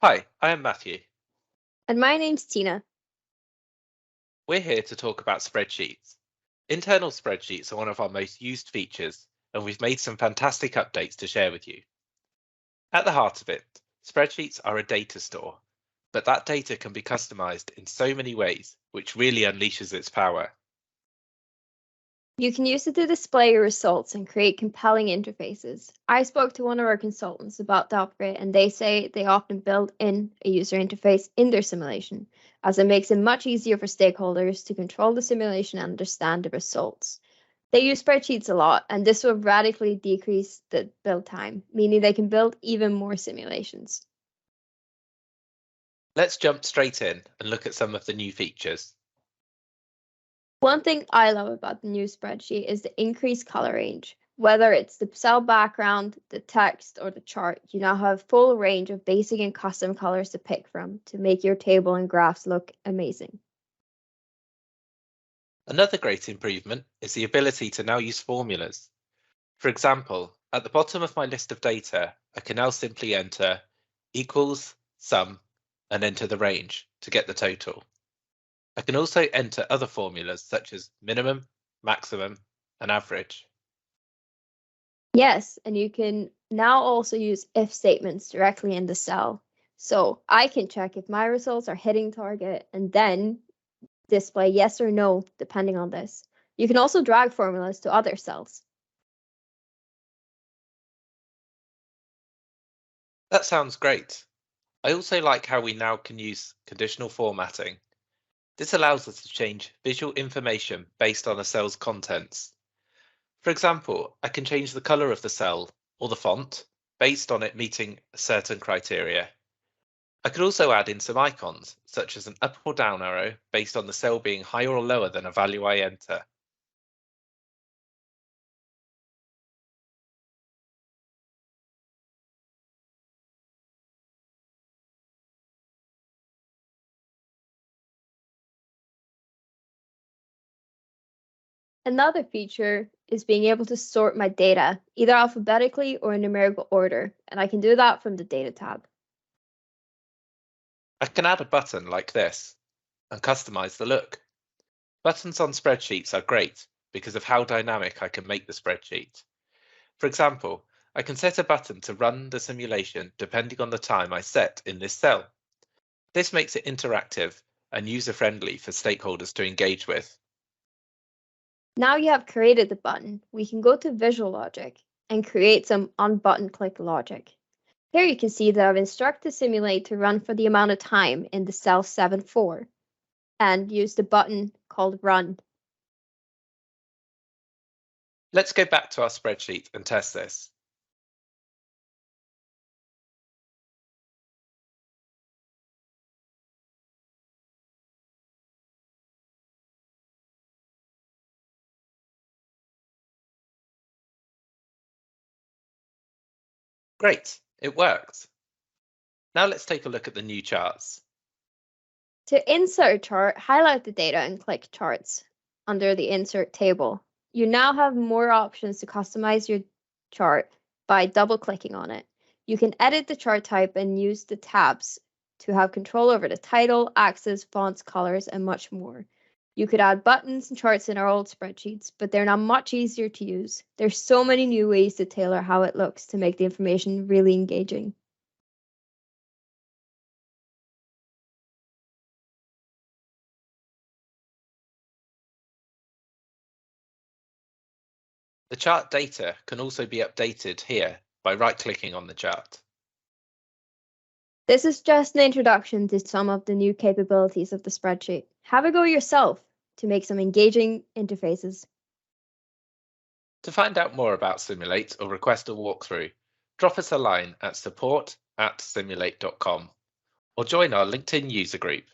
Hi, I am Matthew. And my name's Tina. We're here to talk about spreadsheets. Internal spreadsheets are one of our most used features, and we've made some fantastic updates to share with you. At the heart of it, spreadsheets are a data store, but that data can be customized in so many ways, which really unleashes its power. You can use it to display your results and create compelling interfaces. I spoke to one of our consultants about the upgrade, and they say they often build in a user interface in their simulation, as it makes it much easier for stakeholders to control the simulation and understand the results. They use spreadsheets a lot, and this will radically decrease the build time, meaning they can build even more simulations. Let's jump straight in and look at some of the new features. One thing I love about the new spreadsheet is the increased color range. Whether it's the cell background, the text, or the chart, you now have a full range of basic and custom colors to pick from to make your table and graphs look amazing. Another great improvement is the ability to now use formulas. For example, at the bottom of my list of data, I can now simply enter equals sum and enter the range to get the total. I can also enter other formulas such as minimum, maximum, and average. Yes, and you can now also use if statements directly in the cell. So I can check if my results are hitting target and then display yes or no depending on this. You can also drag formulas to other cells. That sounds great. I also like how we now can use conditional formatting. This allows us to change visual information based on a cell's contents. For example, I can change the color of the cell or the font based on it meeting certain criteria. I could also add in some icons, such as an up or down arrow based on the cell being higher or lower than a value I enter. Another feature is being able to sort my data, either alphabetically or in numerical order, and I can do that from the Data tab. I can add a button like this and customize the look. Buttons on spreadsheets are great because of how dynamic I can make the spreadsheet. For example, I can set a button to run the simulation depending on the time I set in this cell. This makes it interactive and user-friendly for stakeholders to engage with. Now you have created the button, we can go to Visual Logic and create some on-button click logic. Here you can see that I've instructed Simulate to run for the amount of time in the cell 7-4 and use the button called Run. Let's go back to our spreadsheet and test this. Great, it worked. Now let's take a look at the new charts. To insert a chart, highlight the data and click Charts under the Insert table. You now have more options to customize your chart by double-clicking on it. You can edit the chart type and use the tabs to have control over the title, axis, fonts, colors, and much more. You could add buttons and charts in our old spreadsheets, but they're now much easier to use. There's so many new ways to tailor how it looks to make the information really engaging. The chart data can also be updated here by right-clicking on the chart. This is just an introduction to some of the new capabilities of the spreadsheet. Have a go yourself to make some engaging interfaces. To find out more about Simulate or request a walkthrough, drop us a line at support@simulate.com or join our LinkedIn user group.